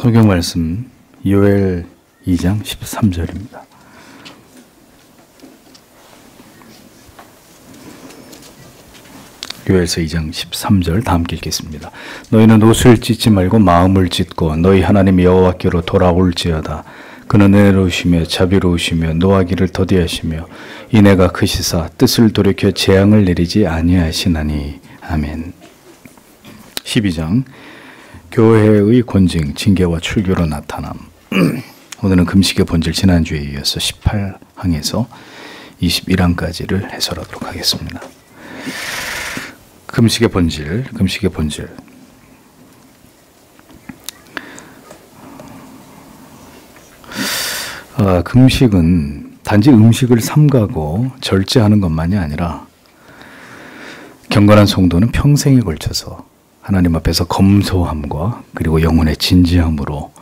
성경 말씀 요엘 2장 13절입니다. 요엘서 2장 13절 다 함께 읽겠습니다. 너희는 옷을 찢지 말고 마음을 찢고 너희 하나님 여호와께로 돌아올지어다. 그는 은혜로우시며 자비로우시며 노하기를 더디하시며 이내가 크시사 뜻을 돌이켜 재앙을 내리지 아니하시나니. 아멘. 12장 교회의 권징, 징계와 출교로 나타남. 오늘은 금식의 본질, 지난주에 이어서 18항에서 21항까지를 해설하도록 하겠습니다. 금식의 본질, 금식의 본질. 금식은 단지 음식을 삼가고 절제하는 것만이 아니라 경건한 성도는 평생에 걸쳐서 하나님 앞에서 검소함과 그리고 영혼의 진지함으로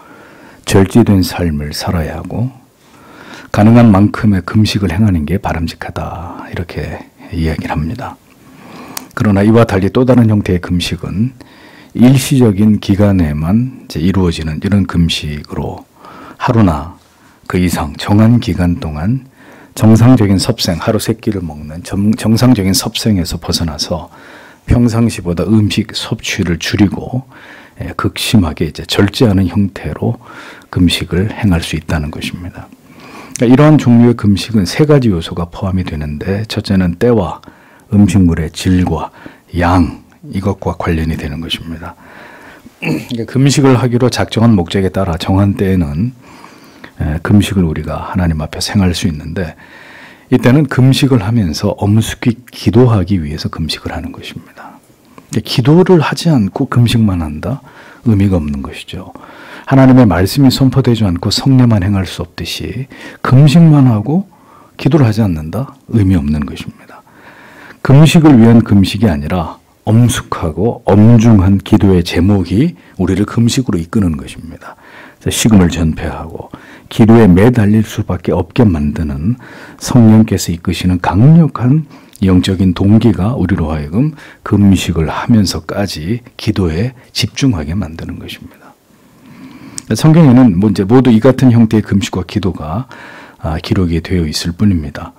절제된 삶을 살아야 하고 가능한 만큼의 금식을 행하는 게 바람직하다, 이렇게 이야기를 합니다. 그러나 이와 달리 또 다른 형태의 금식은 일시적인 기간에만 이루어지는 이런 금식으로 하루나 그 이상 정한 기간 동안 정상적인 섭생, 하루 세 끼를 먹는 정상적인 섭생에서 벗어나서 평상시보다 음식 섭취를 줄이고 극심하게 절제하는 형태로 금식을 행할 수 있다는 것입니다. 그러니까 이러한 종류의 금식은 세 가지 요소가 포함이 되는데, 첫째는 때와 음식물의 질과 양, 이것과 관련이 되는 것입니다. 그러니까 금식을 하기로 작정한 목적에 따라 정한 때에는 금식을 우리가 하나님 앞에서 행할 수 있는데, 이때는 금식을 하면서 엄숙히 기도하기 위해서 금식을 하는 것입니다. 기도를 하지 않고 금식만 한다? 의미가 없는 것이죠. 하나님의 말씀이 선포되지 않고 성례만 행할 수 없듯이 금식만 하고 기도를 하지 않는다? 의미 없는 것입니다. 금식을 위한 금식이 아니라 엄숙하고 엄중한 기도의 제목이 우리를 금식으로 이끄는 것입니다. 식음을 전폐하고 기도에 매달릴 수밖에 없게 만드는 성령께서 이끄시는 강력한 영적인 동기가 우리로 하여금 금식을 하면서까지 기도에 집중하게 만드는 것입니다. 성경에는 모두 이 같은 형태의 금식과 기도가 기록이 되어 있을 뿐입니다.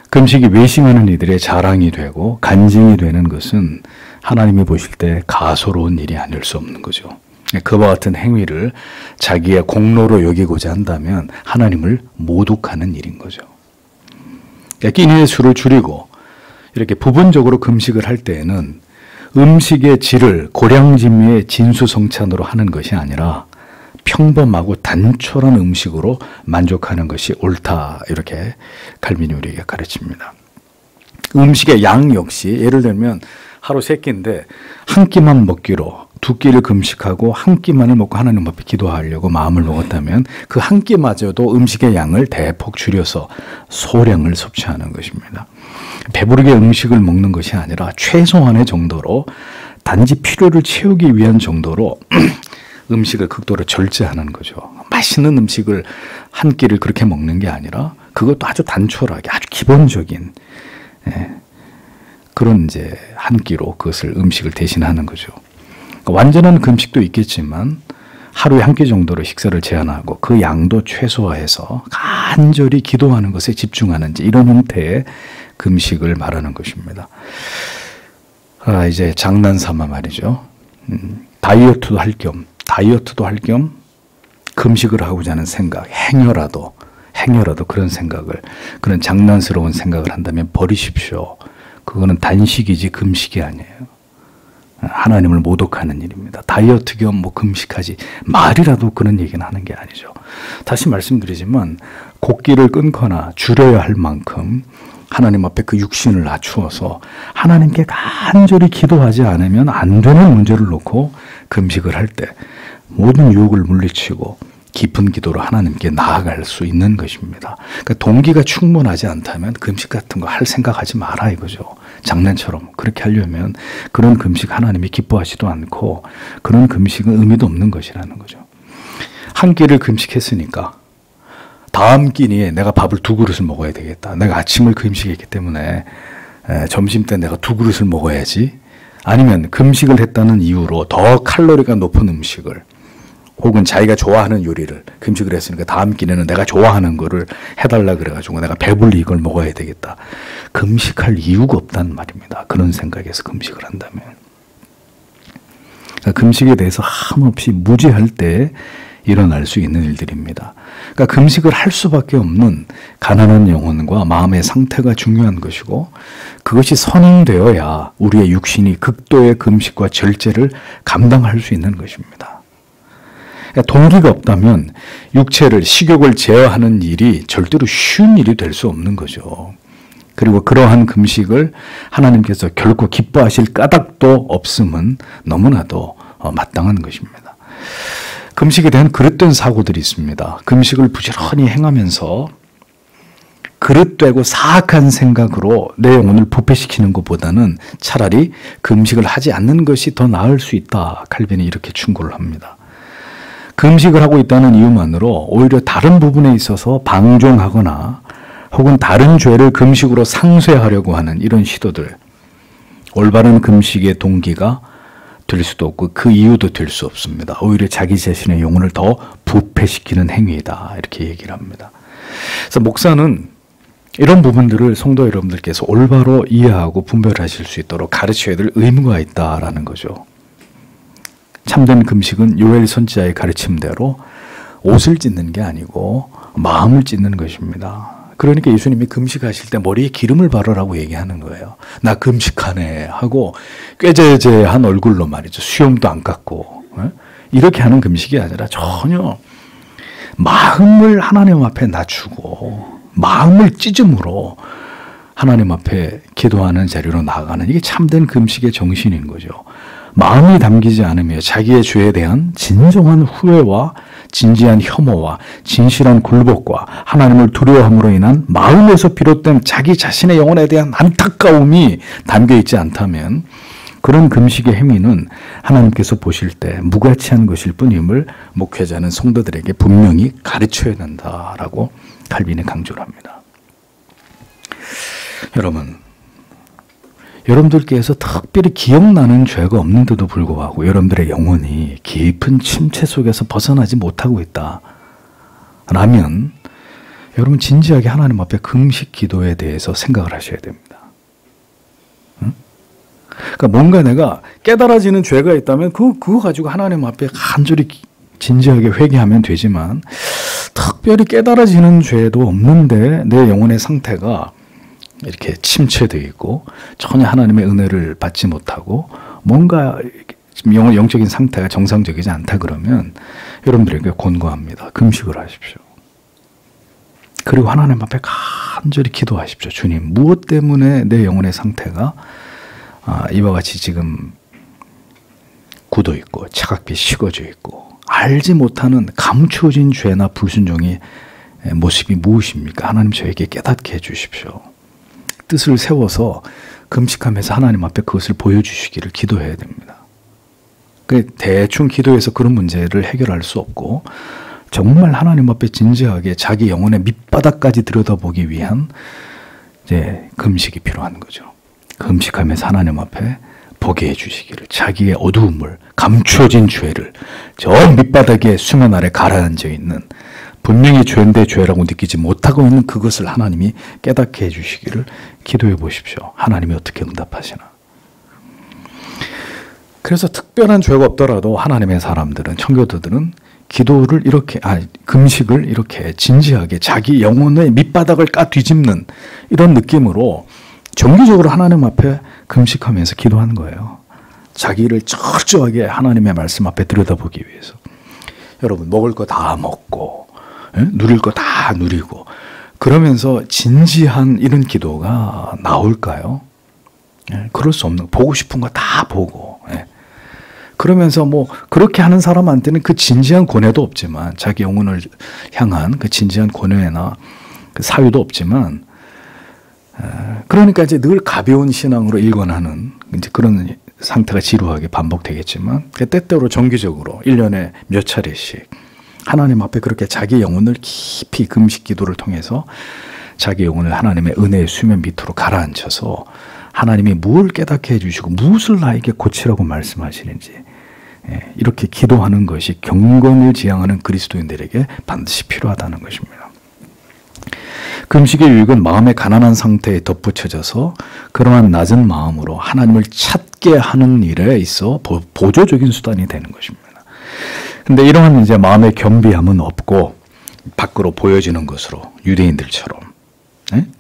금식이 외식하는 이들의 자랑이 되고 간증이 되는 것은 하나님이 보실 때 가소로운 일이 아닐 수 없는 거죠. 그와 같은 행위를 자기의 공로로 여기고자 한다면 하나님을 모독하는 일인 거죠. 끼니의 수를 줄이고 이렇게 부분적으로 금식을 할 때에는 음식의 질을 고량진미의 진수성찬으로 하는 것이 아니라 평범하고 단촐한 음식으로 만족하는 것이 옳다, 이렇게 칼빈이 우리에게 가르칩니다. 음식의 양 역시 예를 들면 하루 세 끼인데 한 끼만 먹기로 두 끼를 금식하고 한 끼만을 먹고 하나님 앞에 기도하려고 마음을 먹었다면 그 한 끼마저도 음식의 양을 대폭 줄여서 소량을 섭취하는 것입니다. 배부르게 음식을 먹는 것이 아니라 최소한의 정도로 단지 필요를 채우기 위한 정도로 음식을 극도로 절제하는 거죠. 맛있는 음식을 한 끼를 그렇게 먹는 게 아니라 그것도 아주 단촐하게 아주 기본적인 그런 한 끼로 그것을 음식을 대신하는 거죠. 완전한 금식도 있겠지만 하루에 한 끼 정도로 식사를 제한하고 그 양도 최소화해서 간절히 기도하는 것에 집중하는 이런 형태의 금식을 말하는 것입니다. 이제 장난삼아 말이죠. 다이어트도 할 겸 금식을 하고자 하는 생각, 행여라도 그런 생각을, 그런 장난스러운 생각을 한다면 버리십시오. 그거는 단식이지 금식이 아니에요. 하나님을 모독하는 일입니다. 다이어트 겸 금식하지 말이라도 그런 얘기는 하는 게 아니죠. 다시 말씀드리지만 곡기를 끊거나 줄여야 할 만큼 하나님 앞에 그 육신을 낮추어서 하나님께 간절히 기도하지 않으면 안 되는 문제를 놓고 금식을 할 때 모든 유혹을 물리치고 깊은 기도로 하나님께 나아갈 수 있는 것입니다. 그러니까 동기가 충분하지 않다면 금식 같은 거 할 생각하지 마라 이거죠. 장난처럼 그렇게 하려면 그런 금식 하나님이 기뻐하지도 않고 그런 금식은 의미도 없는 것이라는 거죠. 한 끼를 금식했으니까 다음 끼니에 내가 밥을 2그릇을 먹어야 되겠다. 내가 아침을 금식했기 때문에 점심 때 내가 2그릇을 먹어야지. 아니면 금식을 했다는 이유로 더 칼로리가 높은 음식을 혹은 자기가 좋아하는 요리를 금식을 했으니까 다음 끼니는 내가 좋아하는 거를 해달라 그래가지고 내가 배불리 이걸 먹어야 되겠다. 금식할 이유가 없다는 말입니다. 그런 생각에서 금식을 한다면. 그러니까 금식에 대해서 한없이 무지할 때 일어날 수 있는 일들입니다. 그러니까 금식을 할 수밖에 없는 가난한 영혼과 마음의 상태가 중요한 것이고 그것이 선행되어야 우리의 육신이 극도의 금식과 절제를 감당할 수 있는 것입니다. 동기가 없다면 육체를 식욕을 제어하는 일이 절대로 쉬운 일이 될 수 없는 거죠. 그리고 그러한 금식을 하나님께서 결코 기뻐하실 까닭도 없음은 너무나도 마땅한 것입니다. 금식에 대한 그릇된 사고들이 있습니다. 금식을 부지런히 행하면서 그릇되고 사악한 생각으로 내 영혼을 부패시키는 것보다는 차라리 금식을 하지 않는 것이 더 나을 수 있다. 칼빈이 이렇게 충고를 합니다. 금식을 하고 있다는 이유만으로 오히려 다른 부분에 있어서 방종하거나 혹은 다른 죄를 금식으로 상쇄하려고 하는 이런 시도들, 올바른 금식의 동기가 될 수도 없고 그 이유도 될 수 없습니다. 오히려 자기 자신의 영혼을 더 부패시키는 행위이다. 이렇게 얘기를 합니다. 그래서 목사는 이런 부분들을 성도 여러분들께서 올바로 이해하고 분별하실 수 있도록 가르쳐야 될 의무가 있다라는 거죠. 참된 금식은 요엘 선지자의 가르침대로 옷을 찢는 게 아니고 마음을 찢는 것입니다. 그러니까 예수님이 금식하실 때 머리에 기름을 바르라고 얘기하는 거예요. 나 금식하네 하고 꾀재재한 얼굴로 말이죠. 수염도 안 깎고 이렇게 하는 금식이 아니라 전혀 마음을 하나님 앞에 낮추고 마음을 찢음으로 하나님 앞에 기도하는 자리로 나아가는 이게 참된 금식의 정신인 거죠. 마음이 담기지 않으며 자기의 죄에 대한 진정한 후회와 진지한 혐오와 진실한 굴복과 하나님을 두려워함으로 인한 마음에서 비롯된 자기 자신의 영혼에 대한 안타까움이 담겨있지 않다면 그런 금식의 행위는 하나님께서 보실 때 무가치한 것일 뿐임을 목회자는 성도들에게 분명히 가르쳐야 된다라고 칼빈이 강조를 합니다. 여러분들께서 특별히 기억나는 죄가 없는데도 불구하고 여러분들의 영혼이 깊은 침체 속에서 벗어나지 못하고 있다라면 여러분 진지하게 하나님 앞에 금식 기도에 대해서 생각을 하셔야 됩니다. 그러니까 뭔가 내가 깨달아지는 죄가 있다면 그거 가지고 하나님 앞에 간절히 진지하게 회개하면 되지만 특별히 깨달아지는 죄도 없는데 내 영혼의 상태가 이렇게 침체되어 있고 전혀 하나님의 은혜를 받지 못하고 뭔가 영적인 상태가 정상적이지 않다 그러면 여러분들에게 권고합니다. 금식을 하십시오. 그리고 하나님 앞에 간절히 기도하십시오. 주님, 무엇 때문에 내 영혼의 상태가 이와 같이 지금 굳어 있고 차갑게 식어져 있고 알지 못하는 감추어진 죄나 불순종의 모습이 무엇입니까? 하나님 저에게 깨닫게 해주십시오. 뜻을 세워서 금식하면서 하나님 앞에 그것을 보여주시기를 기도해야 됩니다. 대충 기도해서 그런 문제를 해결할 수 없고 정말 하나님 앞에 진지하게 자기 영혼의 밑바닥까지 들여다보기 위한 이제 금식이 필요한 거죠. 금식하면서 하나님 앞에 보게 해주시기를 자기의 어두움을 감추어진 죄를 저 밑바닥에 수면 아래 가라앉아 있는 분명히 죄인데 죄라고 느끼지 못하고 있는 그것을 하나님이 깨닫게 해주시기를 기도해 보십시오. 하나님이 어떻게 응답하시나. 그래서 특별한 죄가 없더라도 하나님의 사람들은, 청교도들은 기도를 이렇게, 금식을 이렇게 진지하게 자기 영혼의 밑바닥을 뒤집는 이런 느낌으로 정기적으로 하나님 앞에 금식하면서 기도하는 거예요. 자기를 철저하게 하나님의 말씀 앞에 들여다보기 위해서. 여러분, 먹을 거 다 먹고 누릴 거 다 누리고 그러면서 진지한 이런 기도가 나올까요? 그럴 수 없는, 보고 싶은 거 다 보고 그러면서 뭐 그렇게 하는 사람한테는 그 진지한 고뇌도 없지만 자기 영혼을 향한 그 진지한 고뇌나 그 사유도 없지만 그러니까 이제 늘 가벼운 신앙으로 일관하는 이제 그런 상태가 지루하게 반복되겠지만 때때로 정기적으로 1년에 몇 차례씩 하나님 앞에 그렇게 자기 영혼을 깊이 금식 기도를 통해서 자기 영혼을 하나님의 은혜의 수면 밑으로 가라앉혀서 하나님이 무엇을 깨닫게 해주시고 무엇을 나에게 고치라고 말씀하시는지 이렇게 기도하는 것이 경건을 지향하는 그리스도인들에게 반드시 필요하다는 것입니다. 금식의 유익은 마음의 가난한 상태에 덧붙여져서 그러한 낮은 마음으로 하나님을 찾게 하는 일에 있어 보조적인 수단이 되는 것입니다. 근데 이러한 이제 마음의 겸비함은 없고 밖으로 보여지는 것으로 유대인들처럼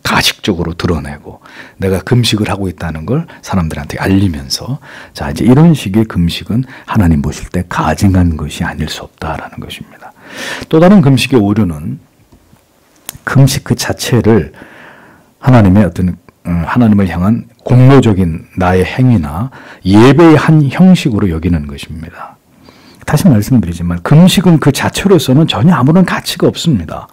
가식적으로 드러내고 내가 금식을 하고 있다는 걸 사람들한테 알리면서 자 이제 이런 식의 금식은 하나님 보실 때 가증한 것이 아닐 수 없다라는 것입니다. 또 다른 금식의 오류는 금식 그 자체를 하나님의 어떤 하나님을 향한 공로적인 나의 행위나 예배의 한 형식으로 여기는 것입니다. 다시 말씀드리지만 금식은 그 자체로서는 전혀 아무런 가치가 없습니다.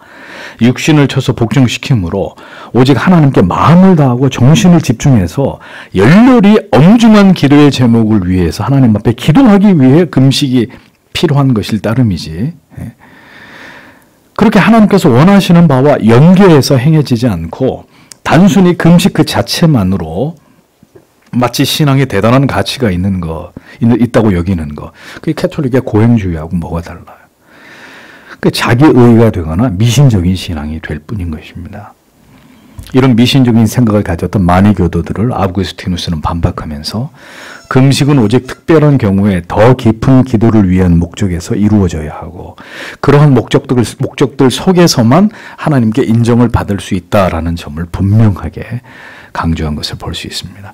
육신을 쳐서 복종시키므로 오직 하나님께 마음을 다하고 정신을 집중해서 열렬히 엄중한 기도의 제목을 위해서 하나님 앞에 기도하기 위해 금식이 필요한 것일 따름이지, 그렇게 하나님께서 원하시는 바와 연계해서 행해지지 않고 단순히 금식 그 자체만으로 마치 신앙에 대단한 가치가 있다고 여기는 거, 그게 캐톨릭의 고행주의하고 뭐가 달라요? 그 자기 의가 되거나 미신적인 신앙이 될 뿐인 것입니다. 이런 미신적인 생각을 가졌던 마니교도들을 아우구스티누스는 반박하면서 금식은 오직 특별한 경우에 더 깊은 기도를 위한 목적에서 이루어져야 하고 그러한 목적들 속에서만 하나님께 인정을 받을 수 있다라는 점을 분명하게 강조한 것을 볼 수 있습니다.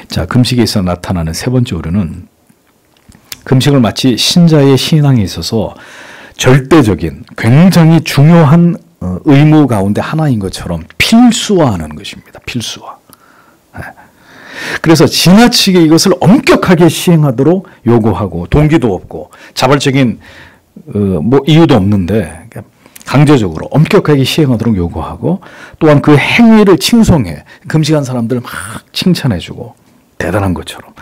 자, 금식에서 나타나는 세 번째 오류는 금식을 마치 신자의 신앙에 있어서 절대적인 굉장히 중요한 의무 가운데 하나인 것처럼 필수화하는 것입니다. 필수화. 그래서 지나치게 이것을 엄격하게 시행하도록 요구하고 동기도 없고 자발적인 이유도 없는데 강제적으로 엄격하게 시행하도록 요구하고 또한 그 행위를 칭송해 금식한 사람들을 막 칭찬해주고 대단한 것처럼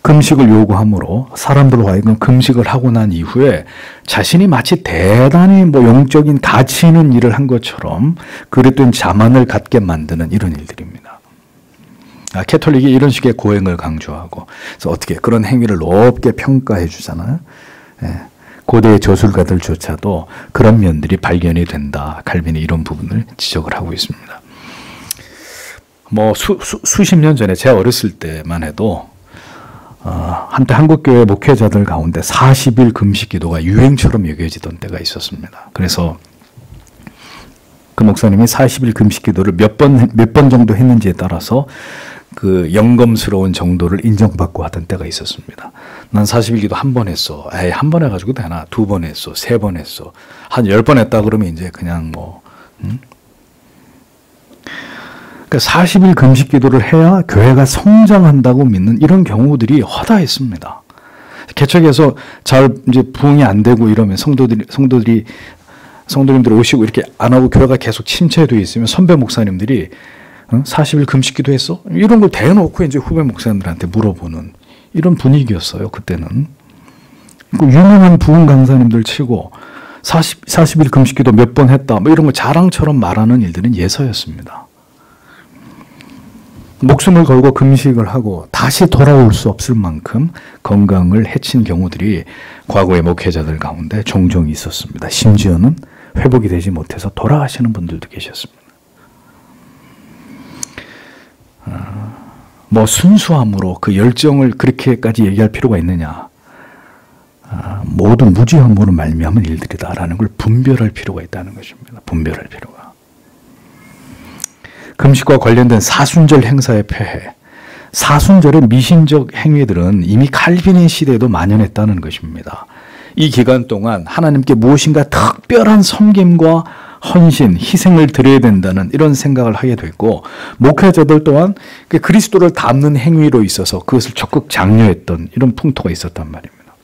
금식을 요구함으로 사람들로 하여금 금식을 하고 난 이후에 자신이 마치 대단히 영적인 가치 있는 일을 한 것처럼 그릇된 자만을 갖게 만드는 이런 일들입니다. 캐톨릭이 이런 식의 고행을 강조하고 그래서 어떻게 그런 행위를 높게 평가해 주잖아요. 고대의 저술가들조차도 그런 면들이 발견이 된다. 칼빈이 이런 부분을 지적을 하고 있습니다. 수십 년 전에 제가 어렸을 때만 해도 한때 한국교회 목회자들 가운데 40일 금식 기도가 유행처럼 여겨지던 때가 있었습니다. 그래서 그 목사님이 40일 금식 기도를 몇 번 정도 했는지에 따라서 그 영검스러운 정도를 인정받고 하던 때가 있었습니다. 난 40일 기도 한 번 했어. 한 번 해가지고 되나? 2번 했어. 3번 했어. 한 10번 했다 그러면 이제 그냥 그러니까 40일 금식 기도를 해야 교회가 성장한다고 믿는 이런 경우들이 허다했습니다. 개척에서 잘 이제 부흥이 안 되고 이러면 성도님들 오시고 이렇게 안 하고 교회가 계속 침체되어 있으면 선배 목사님들이 40일 금식 기도했어? 이런 걸 대놓고 이제 후배 목사님들한테 물어보는 이런 분위기였어요. 그때는. 유명한 부흥 강사님들 치고 40일 금식 기도 몇 번 했다. 이런 거 자랑처럼 말하는 일들은 예서였습니다. 목숨을 걸고 금식을 하고 다시 돌아올 수 없을 만큼 건강을 해친 경우들이 과거의 목회자들 가운데 종종 있었습니다. 심지어는 회복이 되지 못해서 돌아가시는 분들도 계셨습니다. 순수함으로 그 열정을 그렇게까지 얘기할 필요가 있느냐. 모든 무지함으로 말미암은 일들이다라는 걸 분별할 필요가 있다는 것입니다. 분별할 필요가. 금식과 관련된 사순절 행사의 폐해, 사순절의 미신적 행위들은 이미 칼빈의 시대에도 만연했다는 것입니다. 이 기간 동안 하나님께 무엇인가 특별한 섬김과 헌신, 희생을 드려야 된다는 이런 생각을 하게 됐고 목회자들 또한 그리스도를 닮는 행위로 있어서 그것을 적극 장려했던 이런 풍토가 있었단 말입니다.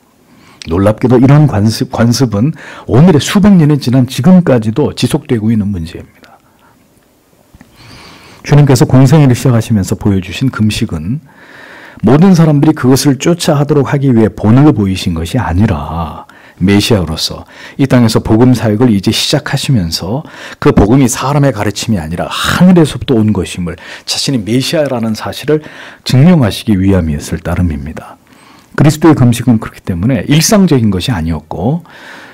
놀랍게도 이런 관습은 오늘의 수백 년이 지난 지금까지도 지속되고 있는 문제입니다. 주님께서 공생애를 시작하시면서 보여주신 금식은 모든 사람들이 그것을 쫓아 하도록 하기 위해 본을 보이신 것이 아니라 메시아로서 이 땅에서 복음 사역을 이제 시작하시면서 그 복음이 사람의 가르침이 아니라 하늘에서부터 온 것임을 자신이 메시아라는 사실을 증명하시기 위함이었을 따름입니다. 그리스도의 금식은 그렇기 때문에 일상적인 것이 아니었고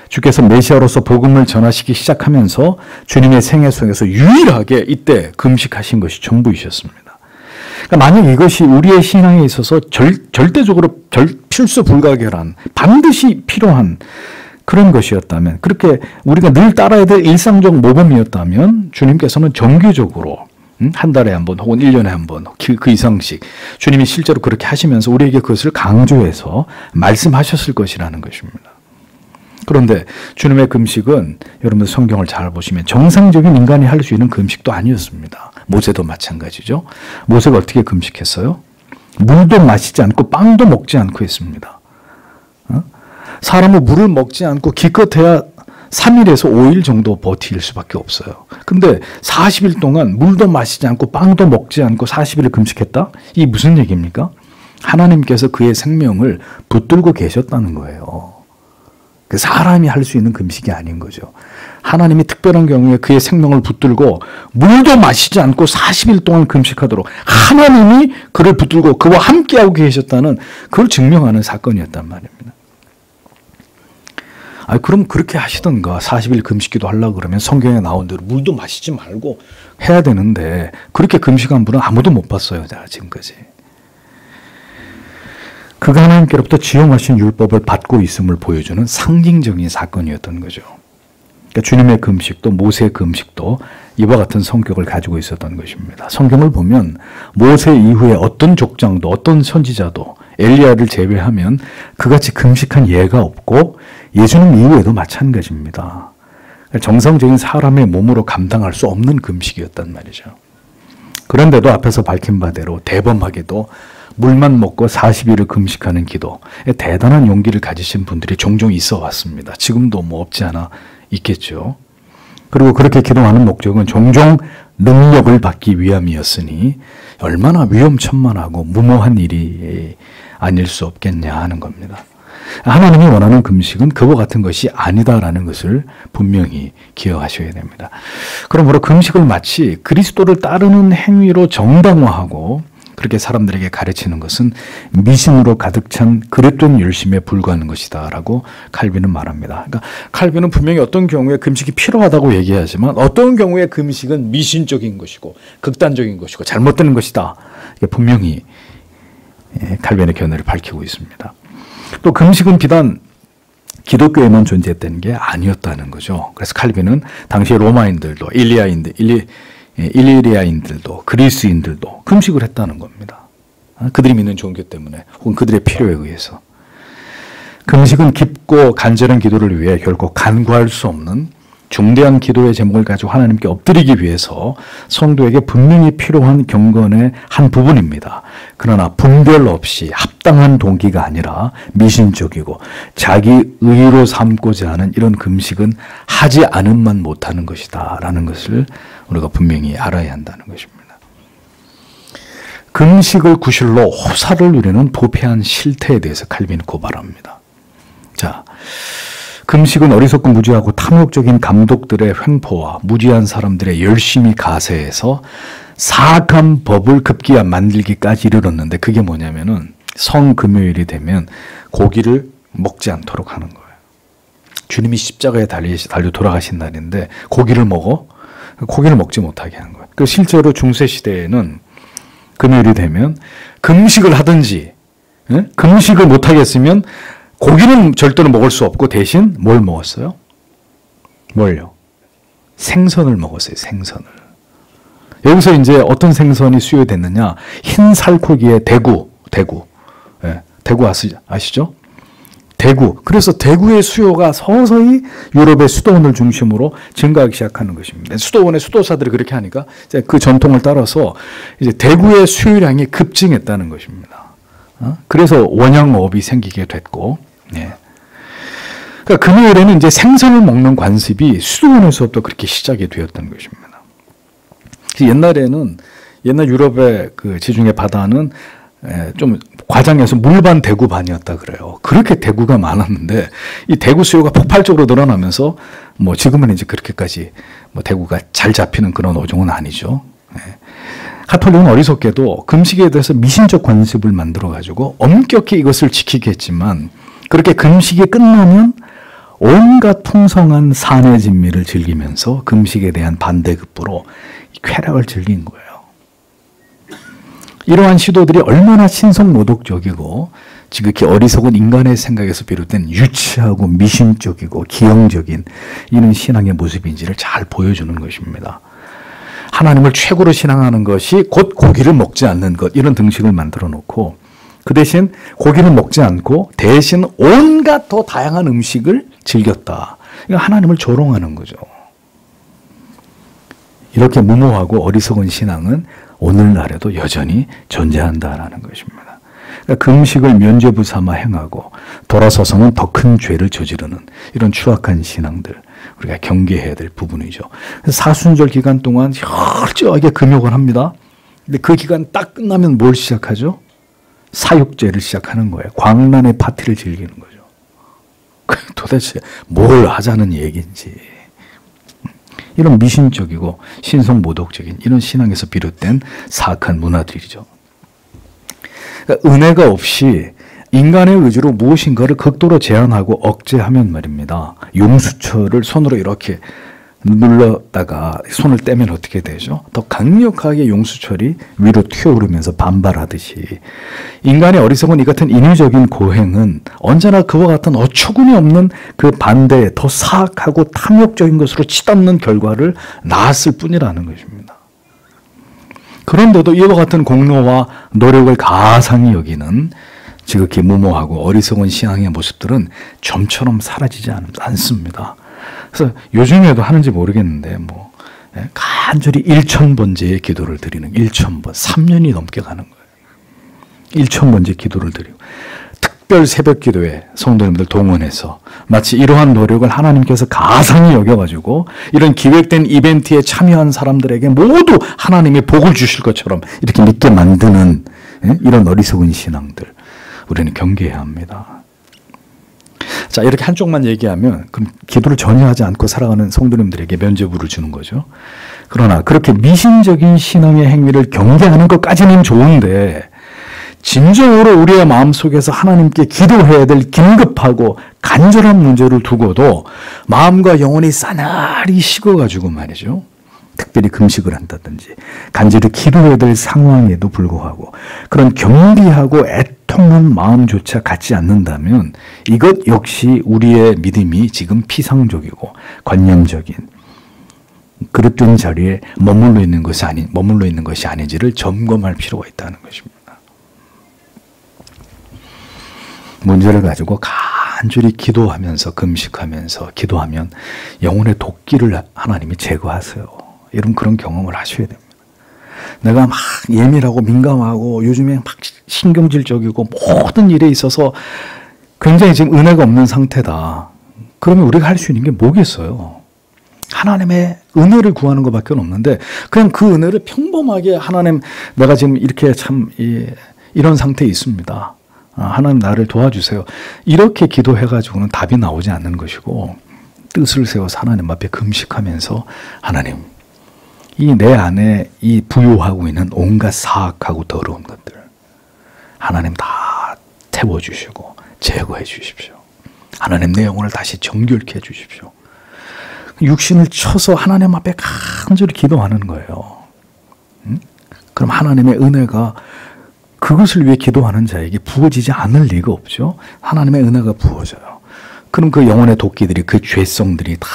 주께서 메시아로서 복음을 전하시기 시작하면서 주님의 생애 속에서 유일하게 이때 금식하신 것이 전부이셨습니다. 그러니까 만약 이것이 우리의 신앙에 있어서 절대적으로 필수 불가결한 반드시 필요한 그런 것이었다면, 그렇게 우리가 늘 따라야 될 일상적 모범이었다면 주님께서는 정기적으로 한 달에 한 번 혹은 1년에 한 번 그 이상씩 주님이 실제로 그렇게 하시면서 우리에게 그것을 강조해서 말씀하셨을 것이라는 것입니다. 그런데 주님의 금식은 여러분들 성경을 잘 보시면 정상적인 인간이 할 수 있는 금식도 아니었습니다. 모세도 마찬가지죠. 모세가 어떻게 금식했어요? 물도 마시지 않고 빵도 먹지 않고 했습니다. 사람은 물을 먹지 않고 기껏해야 3일에서 5일 정도 버틸 수밖에 없어요. 근데 40일 동안 물도 마시지 않고 빵도 먹지 않고 40일을 금식했다? 이게 무슨 얘기입니까? 하나님께서 그의 생명을 붙들고 계셨다는 거예요. 사람이 할 수 있는 금식이 아닌 거죠. 하나님이 특별한 경우에 그의 생명을 붙들고 물도 마시지 않고 40일 동안 금식하도록 하나님이 그를 붙들고 그와 함께하고 계셨다는 그걸 증명하는 사건이었단 말입니다. 그럼 그렇게 하시던가 40일 금식기도 하려고 그러면 성경에 나온 대로 물도 마시지 말고 해야 되는데 그렇게 금식한 분은 아무도 못 봤어요. 지금까지. 그가 하나님께로부터 지용하신 율법을 받고 있음을 보여주는 상징적인 사건이었던 거죠. 그러니까 주님의 금식도 모세의 금식도 이와 같은 성격을 가지고 있었던 것입니다. 성경을 보면 모세 이후에 어떤 족장도 어떤 선지자도 엘리야를 제외하면 그같이 금식한 예가 없고 예수님 이후에도 마찬가지입니다. 정상적인 사람의 몸으로 감당할 수 없는 금식이었단 말이죠. 그런데도 앞에서 밝힌 바대로 대범하게도 물만 먹고 40일을 금식하는 기도, 대단한 용기를 가지신 분들이 종종 있어 왔습니다. 지금도 없지 않아 있겠죠. 그리고 그렇게 기도하는 목적은 종종 능력을 받기 위함이었으니 얼마나 위험천만하고 무모한 일이 아닐 수 없겠냐 하는 겁니다. 하나님이 원하는 금식은 그와 같은 것이 아니다라는 것을 분명히 기억하셔야 됩니다. 그러므로 금식을 마치 그리스도를 따르는 행위로 정당화하고 그렇게 사람들에게 가르치는 것은 미신으로 가득 찬 그릇된 열심에 불과하는 것이다 라고 칼빈은 말합니다. 그러니까 칼빈은 분명히 어떤 경우에 금식이 필요하다고 얘기하지만 어떤 경우에 금식은 미신적인 것이고 극단적인 것이고 잘못된 것이다. 이게 분명히 칼빈의 견해를 밝히고 있습니다. 또 금식은 비단 기독교에만 존재했다는 게 아니었다는 거죠. 그래서 칼빈은 당시 로마인들도 일리리아인들도 그리스인들도 금식을 했다는 겁니다. 그들이 믿는 종교 때문에 혹은 그들의 필요에 의해서. 금식은 깊고 간절한 기도를 위해 결코 간과할 수 없는 중대한 기도의 제목을 가지고 하나님께 엎드리기 위해서 성도에게 분명히 필요한 경건의 한 부분입니다. 그러나 분별 없이 합당한 동기가 아니라 미신적이고 자기 의로 삼고자 하는 이런 금식은 하지 않음만 못하는 것이다 라는 것을 우리가 분명히 알아야 한다는 것입니다. 금식을 구실로 호사를 누리는 부패한 실태에 대해서 칼빈이 고발합니다. 자, 금식은 어리석고 무지하고 탐욕적인 감독들의 횡포와 무지한 사람들의 열심히 가세해서 사악한 법을 급기야 만들기까지 이르렀는데 그게 뭐냐면은 성금요일이 되면 고기를 먹지 않도록 하는 거예요. 주님이 십자가에 달려 돌아가신 날인데 고기를 먹어? 고기를 먹지 못하게 한 거예요. 그 실제로 중세시대에는 금요일이 되면 금식을 하든지 금식을 못하겠으면 고기는 절대로 먹을 수 없고 대신 뭘 먹었어요? 뭘요? 생선을 먹었어요. 생선을. 여기서 이제 어떤 생선이 수요됐느냐? 흰 살코기의 대구. 대구 아시죠? 대구. 그래서 대구의 수요가 서서히 유럽의 수도원을 중심으로 증가하기 시작하는 것입니다. 수도원의 수도사들이 그렇게 하니까 이제 그 전통을 따라서 이제 대구의 수요량이 급증했다는 것입니다. 그래서 원양어업이 생기게 됐고, 그러니까 금요일에는 이제 생선을 먹는 관습이 수도원에서부터 그렇게 시작이 되었던 것입니다. 옛날 유럽의 그 지중해 바다는 좀 과장해서 물반 대구반이었다 그래요. 그렇게 대구가 많았는데 이 대구 수요가 폭발적으로 늘어나면서 지금은 이제 그렇게까지 대구가 잘 잡히는 그런 어종은 아니죠. 가톨릭은 어리석게도 금식에 대해서 미신적 관습을 만들어가지고 엄격히 이것을 지키겠지만 그렇게 금식이 끝나면 온갖 풍성한 산의 진미를 즐기면서 금식에 대한 반대급부로 쾌락을 즐긴 거예요. 이러한 시도들이 얼마나 신성모독적이고 지극히 어리석은 인간의 생각에서 비롯된 유치하고 미신적이고 기형적인 이런 신앙의 모습인지를 잘 보여주는 것입니다. 하나님을 최고로 신앙하는 것이 곧 고기를 먹지 않는 것, 이런 등식을 만들어 놓고 그 대신 고기를 먹지 않고 대신 온갖 더 다양한 음식을 즐겼다. 이거 하나님을 조롱하는 거죠. 이렇게 무모하고 어리석은 신앙은 오늘날에도 여전히 존재한다라는 것입니다. 그러니까 금식을 면죄부 삼아 행하고 돌아서서는 더 큰 죄를 저지르는 이런 추악한 신앙들, 우리가 경계해야 될 부분이죠. 사순절 기간 동안 철저하게 금욕을 합니다. 근데 그 기간 딱 끝나면 뭘 시작하죠? 사육제를 시작하는 거예요. 광란의 파티를 즐기는 거죠. 도대체 뭘 하자는 얘기인지. 이런 미신적이고 신성모독적인 이런 신앙에서 비롯된 사악한 문화들이죠. 그러니까 은혜가 없이 인간의 의지로 무엇인가를 극도로 제한하고 억제하면 말입니다. 용수철을 손으로 이렇게 눌렀다가 손을 떼면 어떻게 되죠? 더 강력하게 용수철이 위로 튀어오르면서 반발하듯이 인간의 어리석은 이 같은 인위적인 고행은 언제나 그와 같은 어처구니 없는 그 반대에 더 사악하고 탐욕적인 것으로 치닫는 결과를 낳았을 뿐이라는 것입니다. 그런데도 이와 같은 공로와 노력을 가상히 여기는 지극히 무모하고 어리석은 신앙의 모습들은 좀처럼 사라지지 않습니다. 그래서 요즘에도 하는지 모르겠는데 간절히 1000번째의 기도를 드리는 1000번, 3년이 넘게 가는 거예요. 1000번째 기도를 드리고 특별 새벽 기도에 성도님들 동원해서 마치 이러한 노력을 하나님께서 가상히 여겨가지고 이런 기획된 이벤트에 참여한 사람들에게 모두 하나님의 복을 주실 것처럼 이렇게 믿게 만드는 이런 어리석은 신앙들, 우리는 경계해야 합니다. 자, 이렇게 한쪽만 얘기하면 그럼 기도를 전혀 하지 않고 살아가는 성도님들에게 면죄부를 주는 거죠. 그러나 그렇게 미신적인 신앙의 행위를 경계하는 것까지는 좋은데 진정으로 우리의 마음속에서 하나님께 기도해야 될 긴급하고 간절한 문제를 두고도 마음과 영혼이 싸늘히 식어가지고 말이죠. 특별히 금식을 한다든지 간절히 기도해야 될 상황에도 불구하고 그런 경비하고 애통한 마음조차 갖지 않는다면 이것 역시 우리의 믿음이 지금 피상적이고 관념적인 그릇된 자리에 머물러 있는 것이 아닌지를 점검할 필요가 있다는 것입니다. 문제를 가지고 간절히 기도하면서 금식하면서 기도하면 영혼의 도끼를 하나님이 제거하세요. 여러분 그런 경험을 하셔야 됩니다. 내가 막 예민하고 민감하고 요즘에 막 신경질적이고 모든 일에 있어서 굉장히 지금 은혜가 없는 상태다. 그러면 우리가 할 수 있는 게 뭐겠어요? 하나님의 은혜를 구하는 것밖에 없는데 그냥 그 은혜를 평범하게 하나님 내가 지금 이렇게 참 이런 상태에 있습니다. 하나님 나를 도와주세요. 이렇게 기도해가지고는 답이 나오지 않는 것이고 뜻을 세워서 하나님 앞에 금식하면서 하나님 이 내 안에 이 부유하고 있는 온갖 사악하고 더러운 것들 하나님 다 태워주시고 제거해 주십시오. 하나님 내 영혼을 다시 정결케 해 주십시오. 육신을 쳐서 하나님 앞에 간절히 기도하는 거예요. 그럼 하나님의 은혜가 그것을 위해 기도하는 자에게 부어지지 않을 리가 없죠. 하나님의 은혜가 부어져요. 그럼 그 영혼의 도끼들이 그 죄성들이 다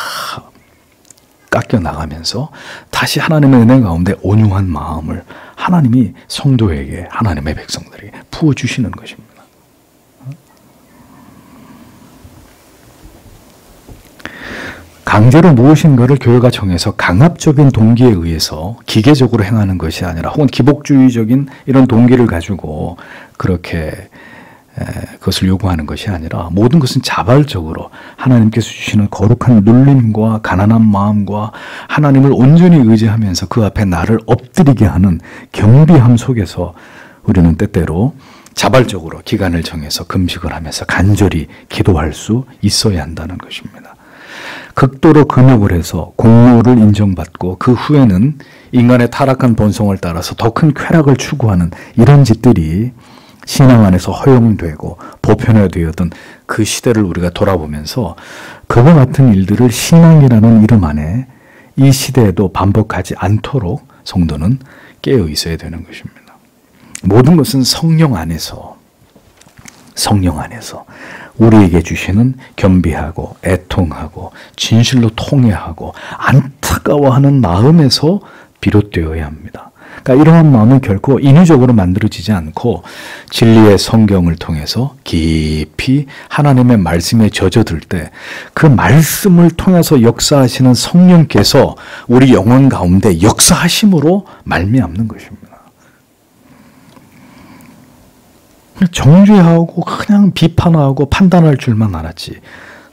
깎여 나가면서 다시 하나님의 은혜 가운데 온유한 마음을 하나님이 성도에게 하나님의 백성들에게 부어주시는 것입니다. 강제로 무엇인가를 교회가 정해서 강압적인 동기에 의해서 기계적으로 행하는 것이 아니라 혹은 기복주의적인 이런 동기를 가지고 그렇게 그것을 요구하는 것이 아니라 모든 것은 자발적으로 하나님께서 주시는 거룩한 눌림과 가난한 마음과 하나님을 온전히 의지하면서 그 앞에 나를 엎드리게 하는 경비함 속에서 우리는 때때로 자발적으로 기간을 정해서 금식을 하면서 간절히 기도할 수 있어야 한다는 것입니다. 극도로 금욕을 해서 공로를 인정받고 그 후에는 인간의 타락한 본성을 따라서 더 큰 쾌락을 추구하는 이런 짓들이 신앙 안에서 허용되고 보편화되었던 그 시대를 우리가 돌아보면서 그와 같은 일들을 신앙이라는 이름 안에 이 시대에도 반복하지 않도록 성도는 깨어 있어야 되는 것입니다. 모든 것은 성령 안에서 우리에게 주시는 겸비하고 애통하고 진실로 통회하고 안타까워하는 마음에서 비롯되어야 합니다. 그러니까 이러한 마음은 결코 인위적으로 만들어지지 않고 진리의 성경을 통해서 깊이 하나님의 말씀에 젖어들 때 그 말씀을 통해서 역사하시는 성령께서 우리 영혼 가운데 역사하심으로 말미암는 것입니다. 정죄하고 그냥 비판하고 판단할 줄만 알았지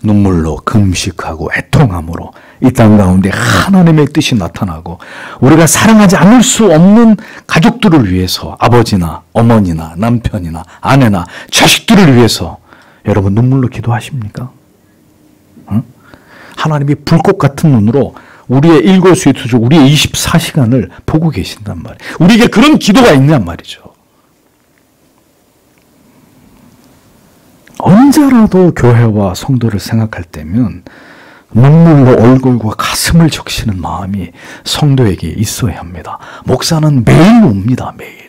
눈물로 금식하고 애통함으로 이 땅 가운데 하나님의 뜻이 나타나고 우리가 사랑하지 않을 수 없는 가족들을 위해서 아버지나 어머니나 남편이나 아내나 자식들을 위해서 여러분 눈물로 기도하십니까? 응? 하나님이 불꽃 같은 눈으로 우리의 일거수일투족 우리의 24시간을 보고 계신단 말이에요. 우리에게 그런 기도가 있냔 말이죠. 언제라도 교회와 성도를 생각할 때면 눈물로 얼굴과 가슴을 적시는 마음이 성도에게 있어야 합니다. 목사는 매일 옵니다. 매일.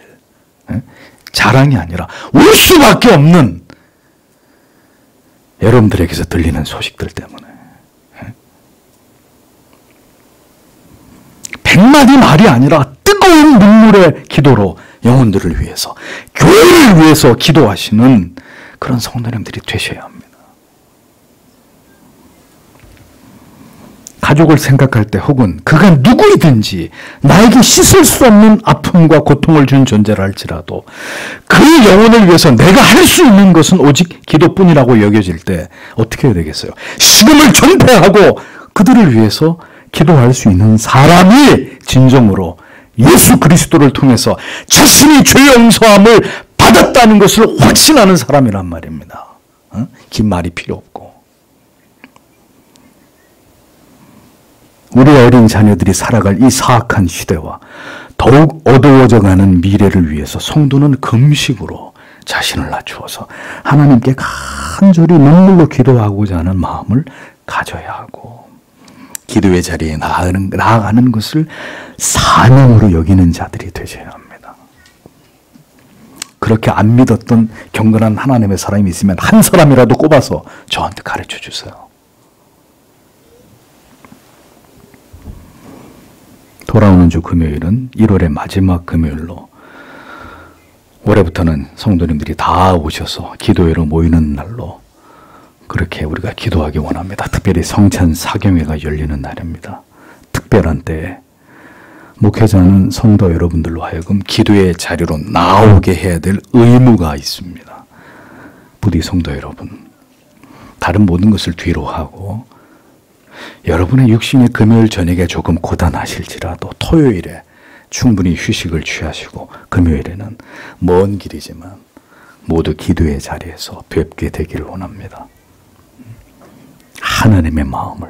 자랑이 아니라 울 수밖에 없는 여러분들에게서 들리는 소식들 때문에 100마디 말이 아니라 뜨거운 눈물의 기도로 영혼들을 위해서 교회를 위해서 기도하시는 그런 성도님들이 되셔야 합니다. 가족을 생각할 때 혹은 그가 누구이든지 나에게 씻을 수 없는 아픔과 고통을 준 존재라 할지라도 그 영혼을 위해서 내가 할 수 있는 것은 오직 기도뿐이라고 여겨질 때 어떻게 해야 되겠어요? 식음을 전폐하고 그들을 위해서 기도할 수 있는 사람이 진정으로 예수 그리스도를 통해서 자신이 죄 용서함을 받았다는 것을 확신하는 사람이란 말입니다. 긴 말이 필요 없고. 우리 어린 자녀들이 살아갈 이 사악한 시대와 더욱 어두워져가는 미래를 위해서 성도는 금식으로 자신을 낮추어서 하나님께 간절히 눈물로 기도하고자 하는 마음을 가져야 하고 기도의 자리에 나아가는 것을 사명으로 여기는 자들이 되셔야 합니다. 그렇게 안 믿었던 경건한 하나님의 사람이 있으면 한 사람이라도 꼽아서 저한테 가르쳐 주세요. 돌아오는 주 금요일은 1월의 마지막 금요일로 올해부터는 성도님들이 다 오셔서 기도회로 모이는 날로 그렇게 우리가 기도하기 원합니다. 특별히 성찬 사경회가 열리는 날입니다. 특별한 때에 목회자는 성도 여러분들로 하여금 기도의 자리로 나오게 해야 될 의무가 있습니다. 부디 성도 여러분, 다른 모든 것을 뒤로 하고 여러분의 육신이 금요일 저녁에 조금 고단하실지라도 토요일에 충분히 휴식을 취하시고 금요일에는 먼 길이지만 모두 기도의 자리에서 뵙게 되기를 원합니다. 하나님의 마음을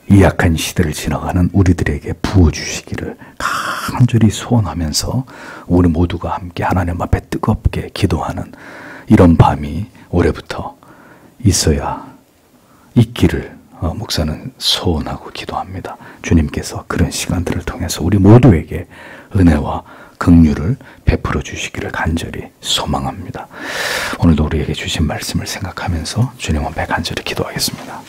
이 약한 시대를 지나가는 우리들에게 부어주시기를 간절히 소원하면서 우리 모두가 함께 하나님 앞에 뜨겁게 기도하는 이런 밤이 올해부터 있어야 있기를 목사는 소원하고 기도합니다. 주님께서 그런 시간들을 통해서 우리 모두에게 은혜와 긍휼을 베풀어 주시기를 간절히 소망합니다. 오늘도 우리에게 주신 말씀을 생각하면서 주님 앞에 간절히 기도하겠습니다.